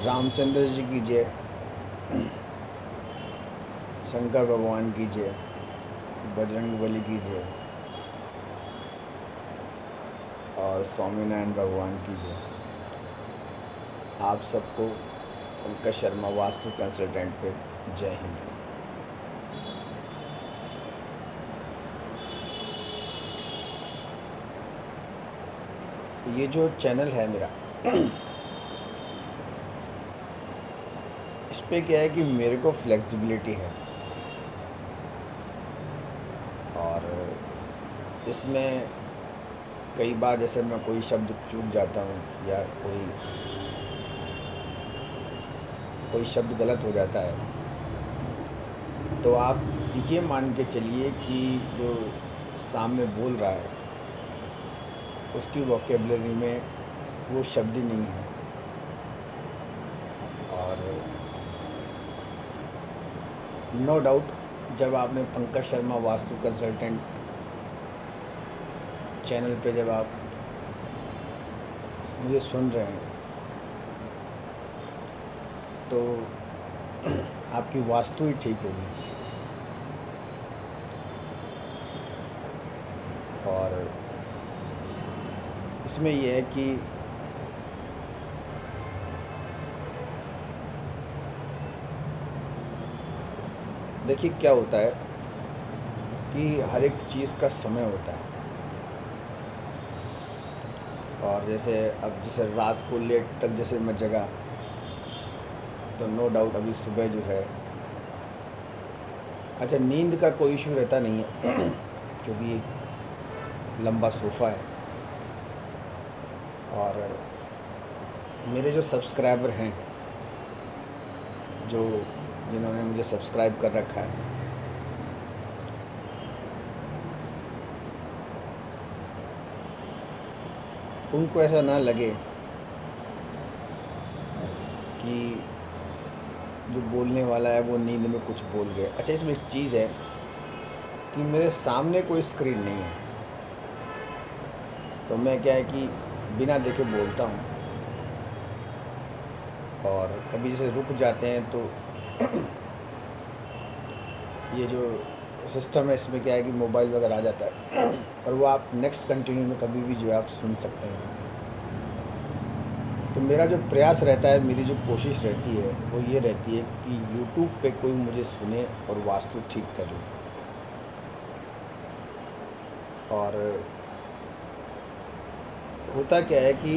रामचंद्र जी की जय, शंकर भगवान की जय, बजरंगबली की जय और स्वामीनारायण भगवान की जय। आप सबको पंकज शर्मा वास्तु कंसल्टेंट पे जय हिंद। ये जो चैनल है मेरा, इस पे क्या है कि मेरे को फ्लेक्सिबिलिटी है और इसमें कई बार जैसे मैं कोई शब्द चूक जाता हूँ या कोई शब्द गलत हो जाता है, तो आप ये मान के चलिए कि जो सामने बोल रहा है उसकी वोकेबलरी में वो शब्द ही नहीं है। और नो डाउट जब आपने पंकज शर्मा वास्तु कंसल्टेंट चैनल पे जब आप मुझे सुन रहे हैं तो आपकी वास्तु ही ठीक होगी। और इसमें यह है कि देखिए क्या होता है कि हर एक चीज़ का समय होता है। और जैसे अब जैसे रात को लेट तक जैसे मैं जगा तो नो डाउट अभी सुबह जो है, अच्छा नींद का कोई इशू रहता नहीं है क्योंकि एक लंबा सोफ़ा है। और मेरे जो सब्सक्राइबर हैं, जो जिन्होंने मुझे सब्सक्राइब कर रखा है, उनको ऐसा ना लगे कि जो बोलने वाला है वो नींद में कुछ बोल गए। अच्छा इसमें एक चीज़ है कि मेरे सामने कोई स्क्रीन नहीं है, तो मैं क्या है कि बिना देखे बोलता हूँ। और कभी जैसे रुक जाते हैं तो ये जो सिस्टम है इसमें क्या है कि मोबाइल वगैरह आ जाता है और वो आप नेक्स्ट कंटिन्यू में कभी भी जो है आप सुन सकते हैं। तो मेरा जो प्रयास रहता है, मेरी जो कोशिश रहती है वो ये रहती है कि यूट्यूब पे कोई मुझे सुने और वास्तु ठीक कर ले। और होता क्या है कि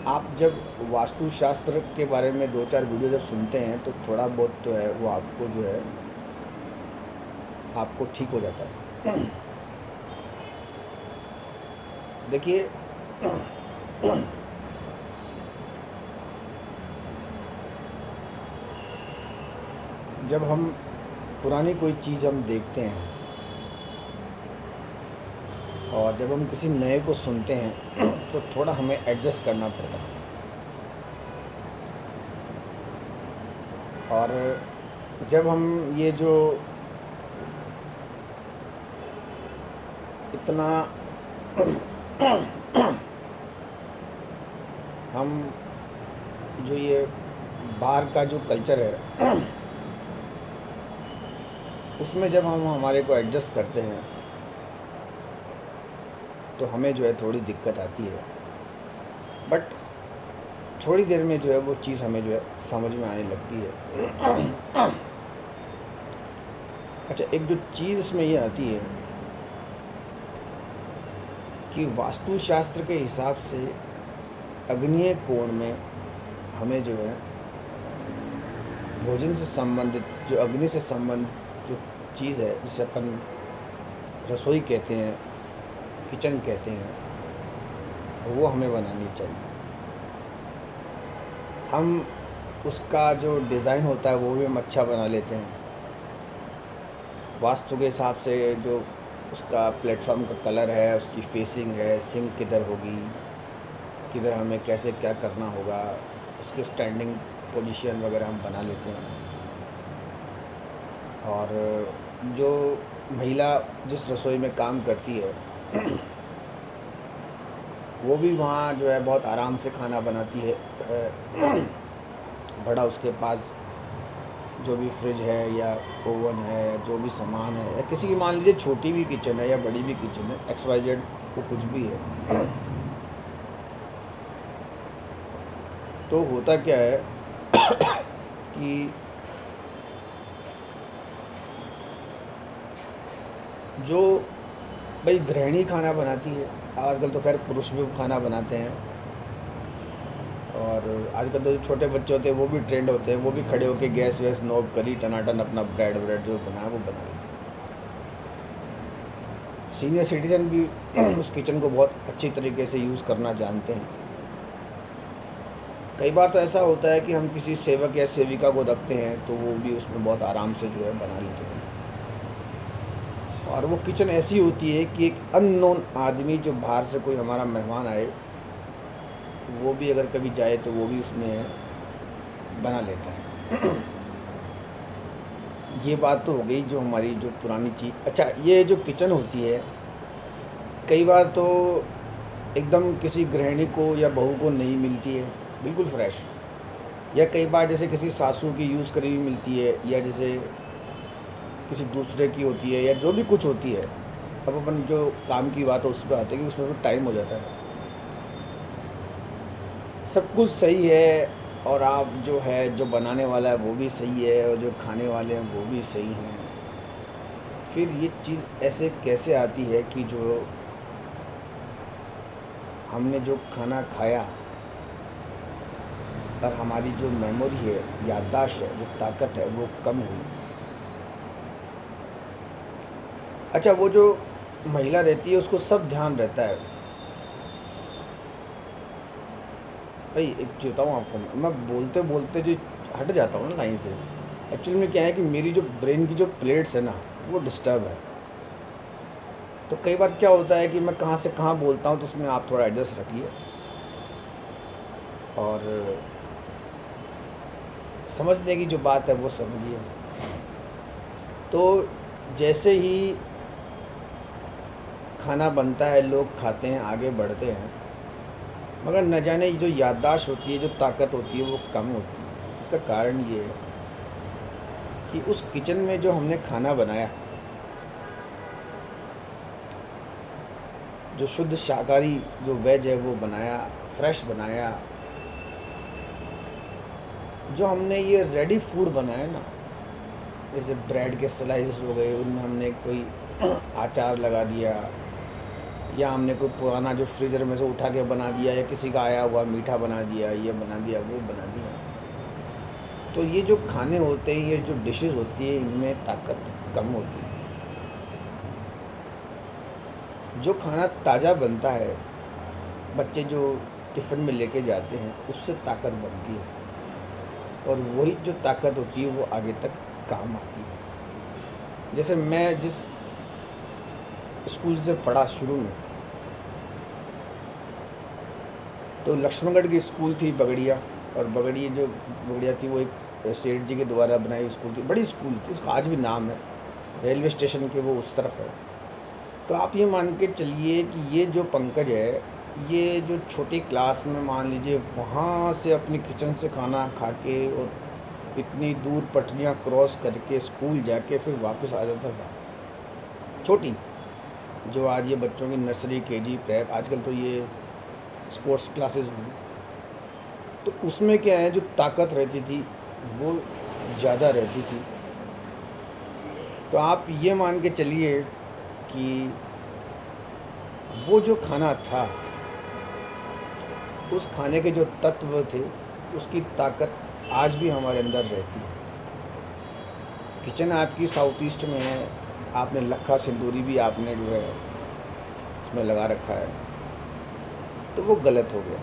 आप जब वास्तुशास्त्र के बारे में 2-4 वीडियो जब सुनते हैं तो थोड़ा बहुत तो है वो आपको जो है आपको ठीक हो जाता है। देखिए जब हम पुरानी कोई चीज़ हम देखते हैं और जब हम किसी नए को सुनते हैं तो थोड़ा हमें एडजस्ट करना पड़ता है। और जब हम ये जो इतना हम जो ये बाहर का जो कल्चर है उसमें जब हम हमारे को एडजस्ट करते हैं तो हमें जो है थोड़ी दिक्कत आती है, बट थोड़ी देर में जो है वो चीज़ हमें जो है समझ में आने लगती है। अच्छा एक जो चीज़ इसमें ये आती है कि वास्तुशास्त्र के हिसाब से अग्निय कोण में हमें जो है भोजन से संबंधित जो अग्नि से संबंधित जो चीज़ है जिसे अपन रसोई कहते हैं, किचन कहते हैं, वो हमें बनानी चाहिए। हम उसका जो डिज़ाइन होता है वो भी हम अच्छा बना लेते हैं वास्तु के हिसाब से। जो उसका प्लेटफॉर्म का कलर है, उसकी फेसिंग है, सिंक किधर होगी, किधर हमें कैसे क्या करना होगा, उसके स्टैंडिंग पोजीशन वगैरह हम बना लेते हैं। और जो महिला जिस रसोई में काम करती है वो भी वहाँ जो है बहुत आराम से खाना बनाती है। बड़ा उसके पास जो भी फ्रिज है या ओवन है, जो भी सामान है, या किसी की मान लीजिए छोटी भी किचन है या बड़ी भी किचन है, XYZ वो कुछ भी है। तो होता क्या है कि जो भाई गृहिणी खाना बनाती है, आजकल तो खैर पुरुष भी खाना बनाते हैं, और आजकल तो जो छोटे बच्चे होते हैं वो भी ट्रेंड होते हैं, वो भी खड़े होकर गैस वैस नॉब करी टनाटन अपना ब्रेड व्रेड जो बना है वो बना लेते हैं। सीनियर सिटीजन भी उस किचन को बहुत अच्छी तरीके से यूज़ करना जानते हैं। कई बार तो ऐसा होता है कि हम किसी सेवक या सेविका को रखते हैं तो वो भी उसमें बहुत आराम से जो है बना लेते हैं। और वो किचन ऐसी होती है कि एक अननोन आदमी जो बाहर से कोई हमारा मेहमान आए, वो भी अगर कभी जाए तो वो भी उसमें बना लेता है। ये बात तो हो गई जो हमारी जो पुरानी चीज़। अच्छा, ये जो किचन होती है कई बार तो एकदम किसी गृहिणी को या बहू को नहीं मिलती है बिल्कुल फ्रेश, या कई बार जैसे किसी सासू की यूज़ करी हुई मिलती है, या जैसे किसी दूसरे की होती है, या जो भी कुछ होती है। अब अपन जो काम की बात है उस पर आते हैं कि उसमें भी टाइम हो जाता है। सब कुछ सही है, और आप जो है जो बनाने वाला है वो भी सही है, और जो खाने वाले हैं वो भी सही हैं, फिर ये चीज़ ऐसे कैसे आती है कि जो हमने जो खाना खाया और हमारी जो मेमोरी है, याददाश्त है, जो ताकत है वो कम हुई। अच्छा, वो जो महिला रहती है उसको सब ध्यान रहता है। भाई एक चीज़ बताऊँ आपको, मैं बोलते बोलते जो हट जाता हूँ ना लाइन से, एक्चुअली में क्या है कि मेरी जो ब्रेन की जो प्लेट्स है ना वो डिस्टर्ब है। तो कई बार क्या होता है कि मैं कहाँ से कहाँ बोलता हूँ, तो उसमें आप थोड़ा एडजस्ट रखिए और समझने की जो बात है वो समझिए। तो जैसे ही खाना बनता है, लोग खाते हैं, आगे बढ़ते हैं, मगर न जाने ये जो याददाश्त होती है, जो ताकत होती है वो कम होती है। इसका कारण ये है कि उस किचन में जो हमने खाना बनाया, जो शुद्ध शाकाहारी जो वेज है वो बनाया, फ्रेश बनाया, जो हमने ये रेडी फूड बनाया ना, जैसे ब्रेड के स्लाइसेस हो गए, उनमें हमने कोई अचार लगा दिया, या हमने कोई पुराना जो फ्रीज़र में से उठा के बना दिया, या किसी का आया हुआ मीठा बना दिया, ये बना दिया, वो बना दिया। तो ये जो खाने होते हैं, ये जो डिशेस होती है, इनमें ताकत कम होती है। जो खाना ताज़ा बनता है, बच्चे जो टिफ़िन में लेके जाते हैं, उससे ताकत बनती है, और वही जो ताकत होती है वो आगे तक काम आती है। जैसे मैं जिस स्कूल से पढ़ा शुरू में, तो लक्ष्मणगढ़ की स्कूल थी बगड़िया, और बगड़िया थी वो एक सेठ जी के द्वारा बनाई हुई स्कूल थी, बड़ी स्कूल थी, उसका आज भी नाम है, रेलवे स्टेशन के वो उस तरफ है। तो आप ये मान के चलिए कि ये जो पंकज है, ये जो छोटी क्लास में मान लीजिए वहाँ से अपनी किचन से खाना खा के और इतनी दूर पटरियाँ क्रॉस करके स्कूल जाके फिर वापस आ जाता था। छोटी जो आज ये बच्चों की नर्सरी, KG, प्रेप, आजकल तो ये स्पोर्ट्स क्लासेस हुई, तो उसमें क्या है जो ताकत रहती थी वो ज़्यादा रहती थी। तो आप ये मान के चलिए कि वो जो खाना था, उस खाने के जो तत्व थे, उसकी ताकत आज भी हमारे अंदर रहती है। किचन आपकी साउथ ईस्ट में है, आपने लक्खा सिंदूरी भी आपने जो है उसमें लगा रखा है, तो वो गलत हो गया।